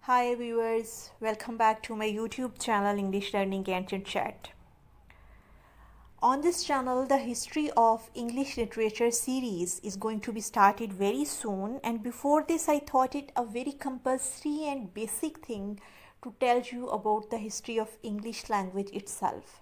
Hi viewers, welcome back to my YouTube channel English Learning and Chat. On this channel, the History of English Literature series is going to be started very soon, and before this I thought it a very compulsory and basic thing to tell you about the history of English language itself.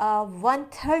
1/3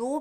2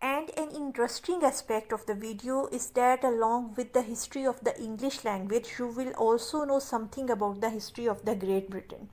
And an interesting aspect of the video is that along with the history of the English language, you will also know something about the history of the Great Britain.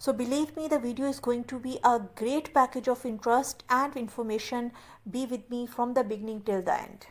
So believe me, the video is going to be a great package of interest and information. Be with me from the beginning till the end.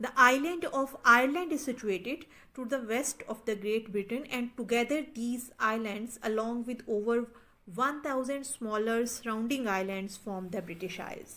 The island of Ireland is situated to the west of the Great Britain, and together these islands along with over 1000 smaller surrounding islands form the British Isles.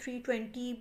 320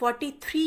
43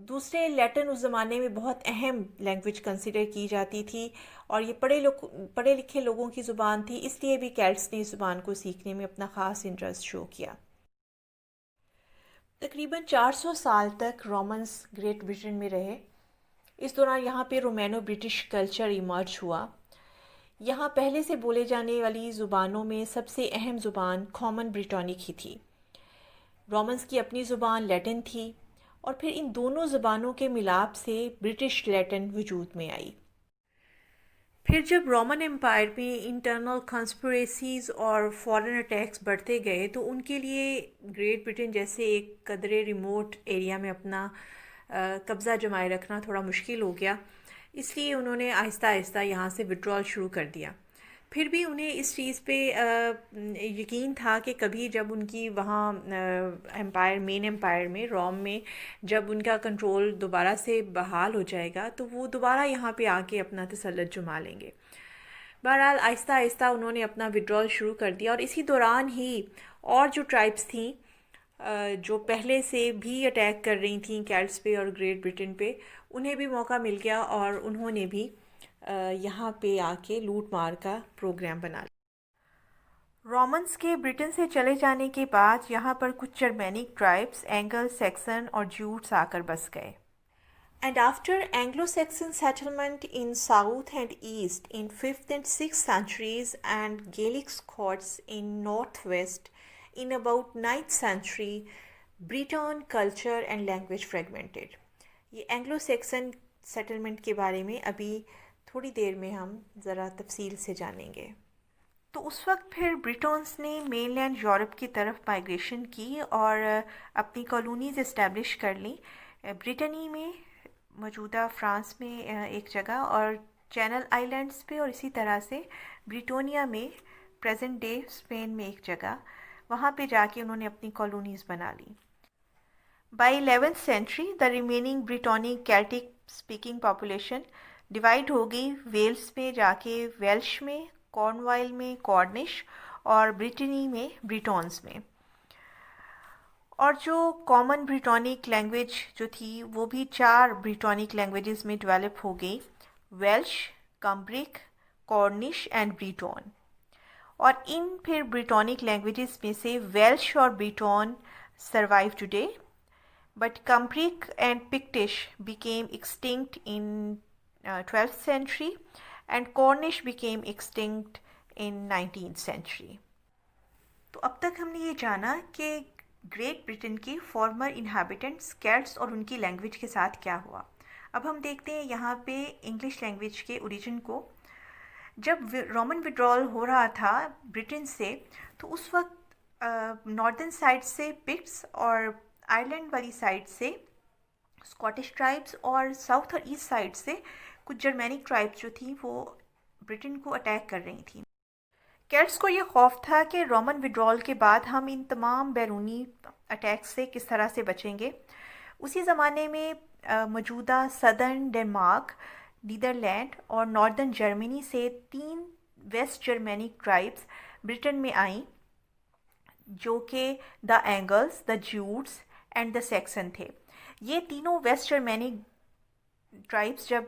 دوسرے لیٹن اس زمانے میں بہت اہم language consider کی جاتی تھی، اور یہ پڑھے لکھے لوگوں کی زبان تھی، اس لیے بھی کیلٹس نے اس زبان کو سیکھنے میں اپنا خاص انٹرسٹ شو کیا۔ تقریباً 400 سال تک رومنس گریٹ برٹن میں رہے۔ اس دوران یہاں پہ رومینو برٹش کلچر ایمرج ہوا۔ یہاں پہلے سے بولے جانے والی زبانوں میں سب سے اہم زبان کامن بریٹونک ہی تھی۔ رومنس کی اپنی زبان لیٹن تھی، اور پھر ان دونوں زبانوں کے ملاپ سے برٹش لیٹن وجود میں آئی۔ پھر جب رومن امپائر میں انٹرنل کنسپریسیز اور فورن اٹیکس بڑھتے گئے تو ان کے لیے گریٹ برٹن جیسے ایک قدرے ریموٹ ایریا میں اپنا قبضہ جمائے رکھنا تھوڑا مشکل ہو گیا، اس لیے انہوں نے آہستہ آہستہ یہاں سے وڈرال شروع کر دیا۔ پھر بھی انہیں اس چیز پہ یقین تھا کہ کبھی جب ان کی وہاں مین امپائر میں روم میں جب ان کا کنٹرول دوبارہ سے بحال ہو جائے گا تو وہ دوبارہ یہاں پہ آ کے اپنا تسلط جما لیں گے۔ بہرحال آہستہ آہستہ انہوں نے اپنا وڈرال شروع کر دیا، اور اسی دوران ہی اور جو ٹرائبس تھیں جو پہلے سے بھی اٹیک کر رہی تھیں کیلٹس پہ اور گریٹ برٹن پہ، انہیں بھی موقع مل گیا اور انہوں نے بھی یہاں پہ آ کے لوٹ مار کا پروگرام بنا لیا۔ رومنس کے برٹن سے چلے جانے کے بعد یہاں پر کچھ جرمینک ٹرائبس اینگل سیکسن اور جیوٹس آ کر بس گئے۔ And after Anglo-Saxon settlement in south and east in 5th and 6th centuries and Gaelic Scots in northwest in about 9th century, Breton culture and language fragmented. یہ Anglo Saxon settlement کے بارے میں ابھی تھوڑی دیر میں ہم ذرا تفصیل سے جانیں گے۔ تو اس وقت پھر بریٹونس نے مین لینڈ یورپ کی طرف مائگریشن کی اور اپنی کالونیز اسٹیبلش کر لیں، برٹنی میں، موجودہ فرانس میں ایک جگہ، اور چینل آئی لینڈس پہ، اور اسی طرح سے بریٹونیا میں پریزنٹ ڈے اسپین میں ایک جگہ، وہاں پہ جا کے انہوں نے اپنی کالونیز بنا لیں۔ By 11th century the remaining Brittonic Celtic speaking population divide ہو گئی، ویلس میں جا کے ویلش میں، کارن وائل میں کارنش، اور بریٹنی میں بریٹونز میں۔ اور جو کامن بریٹونک لینگویج جو تھی وہ بھی 4 بریٹونک لینگویجز میں ڈیولپ ہو گئی، Welsh, Cumbric, Cornish and Breton. اور ان پھر بریٹونک لینگویجز میں سے ویلش اور Breton survive today, but Cumbric and Pictish became extinct in 12th century and Cornish became extinct in 19th century۔ تو اب تک ہم نے یہ جانا کہ گریٹ برٹن کی فارمر انہیبیٹنٹس کیلٹس اور ان کی لینگویج کے ساتھ کیا ہوا۔ اب ہم دیکھتے ہیں یہاں پہ انگلش لینگویج کے اوریجن کو۔ جب رومن وڈرال ہو رہا تھا برٹن سے تو اس وقت ناردرن سائڈ سے پکٹس اور آئرلینڈ والی سائڈ سے اسکاٹش ٹرائبس اور ساؤتھ اور ایسٹ سائڈ سے کچھ جرمینک ٹرائبس جو تھیں وہ برٹن کو اٹیک کر رہی تھیں۔ کیلٹس کو یہ خوف تھا کہ رومن وڈرال کے بعد ہم ان تمام بیرونی اٹیکس سے کس طرح سے بچیں گے۔ اسی زمانے میں موجودہ سدرن ڈنمارک، نیدرلینڈ اور ناردرن جرمنی سے 3 ویسٹ جرمینک ٹرائبس برٹن میں آئیں جو کہ the Angles, the Jutes and the Saxon تھے۔ یہ تینوں ویسٹ جرمینک ٹرائبس جب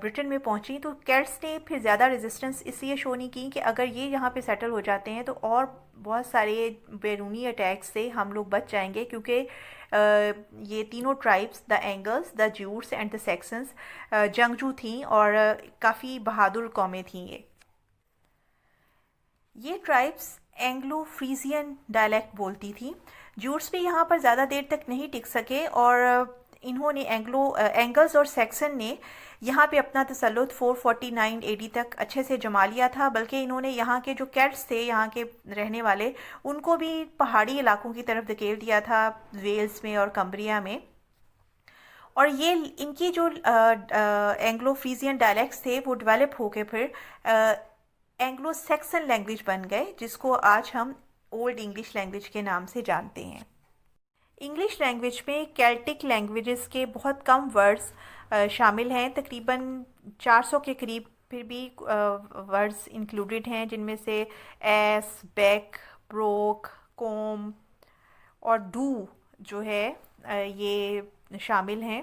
برٹن میں پہنچی تو کیلٹس نے پھر زیادہ ریزسٹنس اس لیے شو نہیں کی کہ اگر یہ یہاں پہ سیٹل ہو جاتے ہیں تو اور بہت سارے بیرونی اٹیکس سے ہم لوگ بچ جائیں گے، کیونکہ یہ تینوں tribes, the Angles, the Jutes and the Saxons, جنگجو تھیں اور کافی بہادر قومیں تھیں۔ یہ ٹرائبس اینگلو فریزین ڈائلیکٹ بولتی تھیں۔ جیوٹس بھی یہاں پر زیادہ دیر تک نہیں ٹک سکے اور انہوں نے اینگلز اور سیکسن نے یہاں پہ اپنا تسلط 449 AD تک اچھے سے جما لیا تھا، بلکہ انہوں نے یہاں کے جو کیلٹس تھے، یہاں کے رہنے والے، ان کو بھی پہاڑی علاقوں کی طرف دھکیل دیا تھا، ویلز میں اور کمبریا میں۔ اور یہ ان کی جو اینگلو فریزین ڈائلیکٹس تھے وہ ڈیولپ ہو کے پھر اینگلو سیکسن لینگویج بن گئے، جس کو آج ہم اولڈ انگلش لینگویج کے نام سے جانتے ہیں۔ انگلش لینگویج میں کیلٹک لینگویجز کے بہت کم ورڈز شامل ہیں، تقریباً 400 کے قریب پھر بھی ورڈز انکلوڈڈ ہیں، جن میں سے ایس، بیک، بروک، کوم اور ڈو جو ہے یہ شامل ہیں۔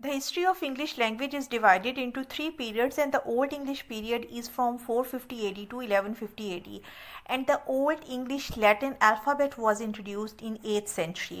The history of English language is divided into 3 periods, and the Old English period is from 450 AD to 1150 AD, and the Old English Latin alphabet was introduced in 8th century.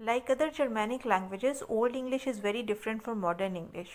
Like other Germanic languages, Old English is very different from Modern English.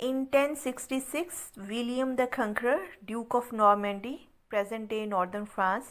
In 1066, William the Conqueror, Duke of Normandy, present day Northern France,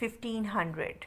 1500.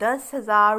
10,000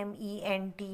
MENT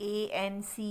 ANCE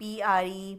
PRE,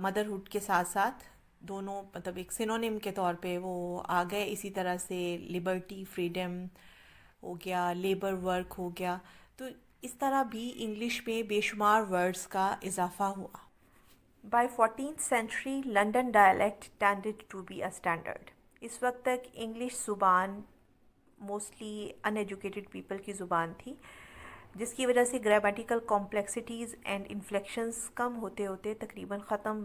motherhood کے ساتھ ساتھ دونوں مطلب ایک synonym کے طور پہ وہ آ گئے. اسی طرح سے لبرٹی، فریڈم ہو گیا، لیبر ورک ہو گیا. تو اس طرح بھی انگلش میں بے شمار ورڈز کا اضافہ ہوا. By 14th century London dialect tended to be a standard. اس وقت تک انگلش زبان موسٹلی ان ایجوکیٹڈ پیپل کی زبان تھی، جس کی وجہ سے گرامیٹیکل کمپلیکسٹیز اینڈ انفلیکشنز کم ہوتے ہوتے تقریباً ختم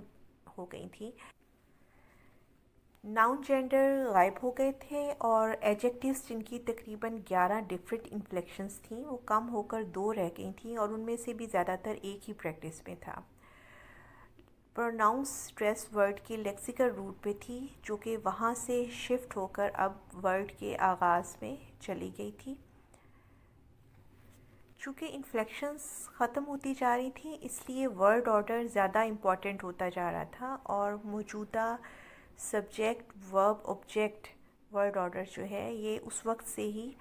ہو گئی تھیں. ناؤن جینڈر غائب ہو گئے تھے اور ایجیکٹیوز جن کی تقریباً 11 ڈفرینٹ انفلیکشنز تھیں وہ کم ہو کر 2 رہ گئی تھیں، اور ان میں سے بھی زیادہ تر ایک ہی پریکٹس میں تھا. پروناؤنس اسٹریس ورڈ کے لیکسیکل روٹ پہ تھی، جو کہ وہاں سے شفٹ ہو کر اب ورڈ کے آغاز میں چلی گئی تھی. چونکہ انفلیکشنز ختم ہوتی جا رہی تھیں، اس لیے ورڈ آرڈر زیادہ امپورٹنٹ ہوتا جا رہا تھا، اور موجودہ سبجیکٹ ورب آبجیکٹ ورڈ آرڈر جو ہے یہ اس وقت سے ہی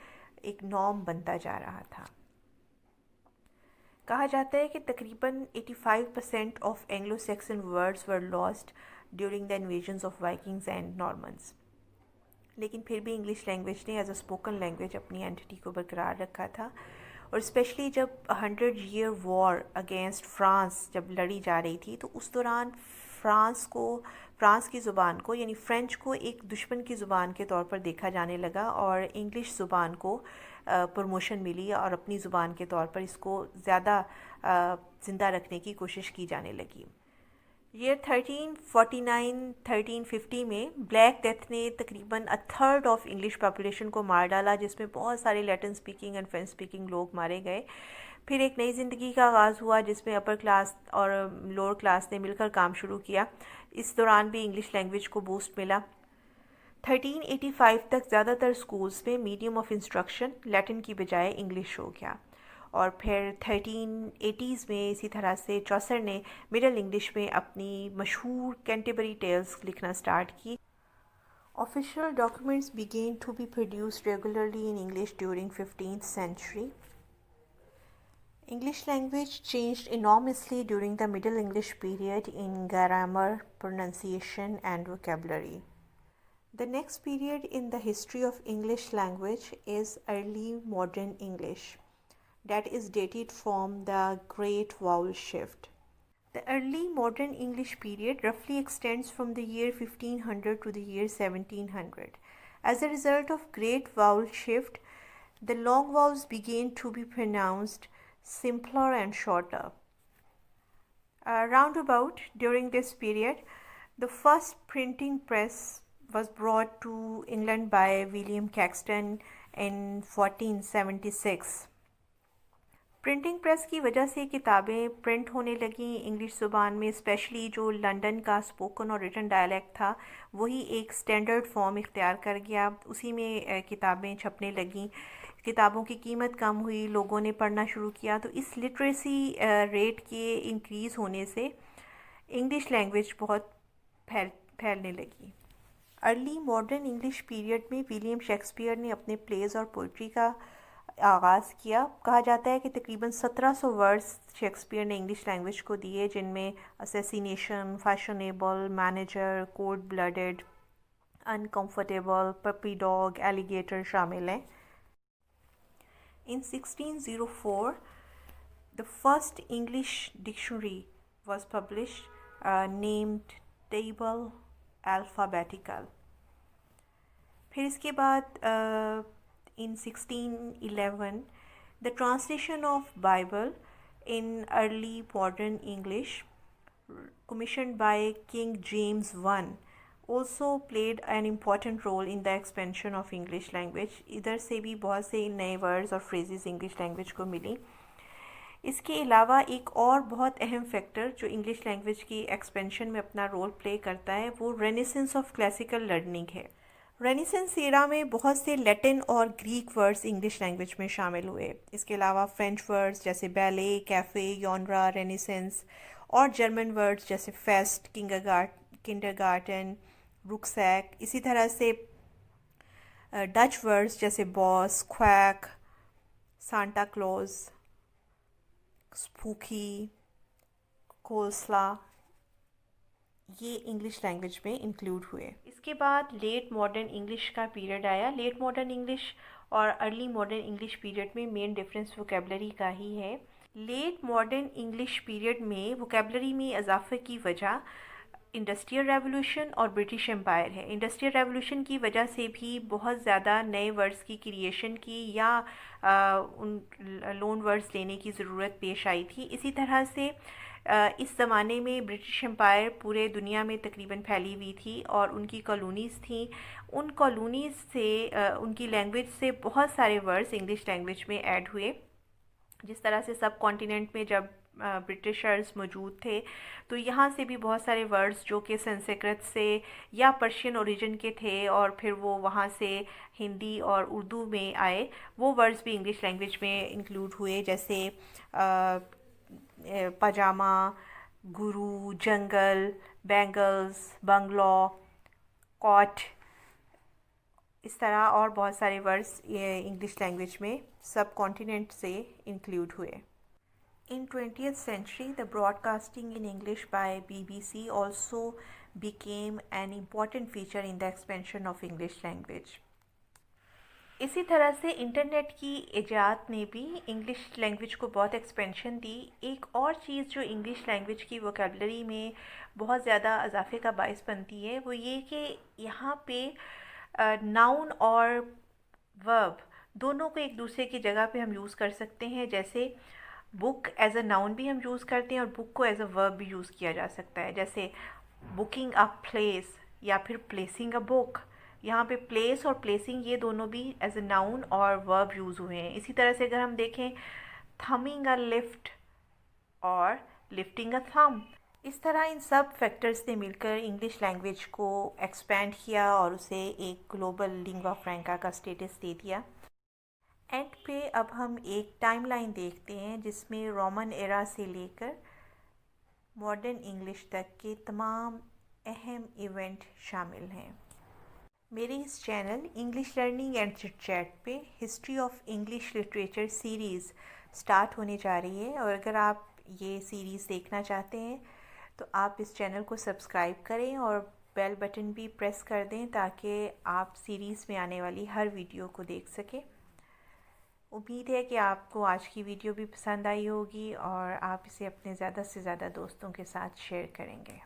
ایک نارم بنتا جا رہا تھا. کہا جاتا ہے کہ تقریباً 85% of Anglo Saxon words were lost during the invasions of Vikings and Normans. لیکن پھر بھی انگلش لینگویج نے ایز اے اسپوکن لینگویج اپنی اینٹیٹی کو برقرار رکھا تھا، اور اسپیشلی جب 100 year وار اگینسٹ فرانس جب لڑی جا رہی تھی تو اس دوران فرانس کی زبان کو یعنی فرینچ کو ایک دشمن کی زبان کے طور پر دیکھا جانے لگا، اور انگلش زبان کو پروموشن ملی اور اپنی زبان کے طور پر اس کو زیادہ زندہ رکھنے کی کوشش کی جانے لگی. ایئر 1349-1350 میں بلیک ڈیتھ نے تقریباً 1/3 آف انگلش پاپولیشن کو مار ڈالا، جس میں بہت سارے لیٹن اسپیکنگ اینڈ فرینچ اسپیکنگ لوگ مارے گئے. پھر ایک نئی زندگی کا آغاز ہوا جس میں اپر کلاس اور لوور کلاس نے مل کر کام شروع کیا. اس دوران بھی انگلش لینگویج کو بوسٹ ملا. 1385 تک زیادہ تر اسکولز میں میڈیم آف انسٹرکشن لیٹن کی بجائے انگلش ہو گیا، اور پھر 1380s میں اسی طرح سے چوسر نے مڈل انگلش میں اپنی مشہور کینٹربری ٹیلز لکھنا سٹارٹ کی. Official documents began to be produced regularly in English during 15th century. English language changed enormously during the Middle English period in grammar, pronunciation, and vocabulary. The next period in the history of English language is early modern English, that is dated from the Great Vowel Shift. The early modern English period roughly extends from the year 1500 to the year 1700. As a result of Great Vowel Shift, the long vowels began to be pronounced simpler and shorter. Roundabout during this period, the first printing press was brought to England by William Caxton in 1476. Printing press کی وجہ سے کتابیں print ہونے لگیں English زبان میں، especially جو London کا اسپوکن اور ریٹن ڈائلیکٹ تھا وہی ایک اسٹینڈرڈ فارم اختیار کر گیا، اسی میں کتابیں چھپنے لگیں. کتابوں کی قیمت کم ہوئی، لوگوں نے پڑھنا شروع کیا، تو اس لٹریسی ریٹ کے انکریز ہونے سے انگلش لینگویج بہت پھیلنے لگی. ارلی ماڈرن انگلش پیریڈ میں ولیم شیکسپیئر نے اپنے پلیز اور پوئٹری کا آغاز کیا. کہا جاتا ہے کہ تقریباً 1700 ورڈز شیکسپیئر نے انگلش لینگویج کو دیے، جن میں assassination, fashionable, manager, cold blooded, uncomfortable, puppy dog, alligator شامل ہیں. In 1604, the first English dictionary was published, named Table Alphabetical. پھر اس کے بعد in 1611, the translation of Bible in early modern English, commissioned by King James I, also played an important role in the expansion of English language. ادھر سے بھی بہت سے نئے words اور فریزز انگلش لینگویج کو ملی. اس کے علاوہ ایک اور بہت اہم فیکٹر جو انگلش لینگویج کی ایکسپینشن میں اپنا رول پلے کرتا ہے وہ رینیسنس آف کلاسیکل لرننگ ہے. رینیسنس ایرا میں بہت سے لیٹن اور گریک ورڈز انگلش لینگویج میں شامل ہوئے. اس کے علاوہ فرینچ ورڈز جیسے بیلے، کیفے، یونرا، رینیسنس، اور جرمن ورڈز جیسے فیسٹ، کنڈر گارٹن، رکسیک. اسی طرح سے ڈچ ورڈز جیسے باس، کویک، سانٹا کلوز، اسپوکی، کولسلا، یہ انگلش لینگویج میں انکلوڈ ہوئے۔ اس کے بعد لیٹ ماڈرن انگلش کا پیریڈ آیا۔ لیٹ ماڈرن انگلش اور ارلی ماڈرن انگلش پیریڈ میں مین ڈفرینس ووکیبلری کا ہی ہے۔ لیٹ ماڈرن انگلش پیریڈ میں ووکیبلری میں اضافے کی وجہ انڈسٹریل ریولوشن اور برٹش امپائر ہے۔ انڈسٹریل ریولوشن کی وجہ سے بھی بہت زیادہ نئے ورڈز کی کریشن کی یا ان لون ورڈز لینے کی ضرورت پیش آئی تھی۔ اسی طرح سے اس زمانے میں برٹش امپائر پورے دنیا میں تقریباً پھیلی ہوئی تھی اور ان کی کالونیز تھیں۔ ان کالونیز سے ان کی لینگویج سے بہت سارے ورڈز انگلش لینگویج میں ایڈ ہوئے۔ جس طرح سے سب کانٹیننٹ میں جب برٹشرز موجود تھے تو یہاں سے بھی بہت سارے ورڈز جو کہ سنسکرت سے یا پرشین اوریجن کے تھے اور پھر وہ وہاں سے ہندی اور اردو میں آئے، وہ ورڈز بھی انگلش لینگویج میں انکلوڈ ہوئے، جیسے پاجامہ، گرو، جنگل، بینگلز، بنگلو، کوٹ، اس طرح اور بہت سارے ورڈز انگلش لینگویج میں سب کانٹیننٹ سے انکلوڈ ہوئے۔ In 20th century, the broadcasting in English by BBC also became an important feature in the expansion of English language. اسی طرح سے انٹرنیٹ کی ایجاد نے بھی انگلش لینگویج کو بہت ایکسپینشن دی۔ ایک اور چیز جو انگلش لینگویج کی ووکیبلری میں بہت زیادہ اضافے کا باعث بنتی ہے وہ یہ کہ یہاں پہ ناؤن اور ورب دونوں کو ایک دوسرے کی جگہ پہ ہم یوز کر سکتے ہیں۔ جیسے بک ایز اے ناؤن بھی ہم یوز کرتے ہیں اور بک کو ایز اے ورب بھی یوز کیا جا سکتا ہے، جیسے بکنگ اے پلیس یا پھر پلیسنگ اے بک۔ یہاں پہ پلیس اور پلیسنگ یہ دونوں بھی ایز اے ناؤن اور ورب یوز ہوئے ہیں۔ اسی طرح سے اگر ہم دیکھیں تھمنگ اے لفٹ اور لفٹنگ اے تھم، اس طرح ان سب فیکٹرز نے مل کر انگلش لینگویج کو ایکسپینڈ کیا اور اسے ایک گلوبل لنگوا فرینکا کا اسٹیٹس دے دیا۔ اینڈ پہ اب ہم ایک ٹائم لائن دیکھتے ہیں جس میں رومن ایرا سے لے کر ماڈرن انگلش تک کے تمام اہم ایونٹ شامل ہیں۔ میرے اس channel English learning and chit chat پہ history of English literature series start ہونے جا رہی ہے، اور اگر آپ یہ سیریز دیکھنا چاہتے ہیں تو آپ اس چینل کو سبسکرائب کریں اور بیل بٹن بھی پریس کر دیں تاکہ آپ سیریز میں آنے والی ہر ویڈیو کو دیکھ سکیں۔ امید ہے کہ آپ کو آج کی ویڈیو بھی پسند آئی ہوگی اور آپ اسے اپنے زیادہ سے زیادہ دوستوں کے ساتھ شیئر کریں گے۔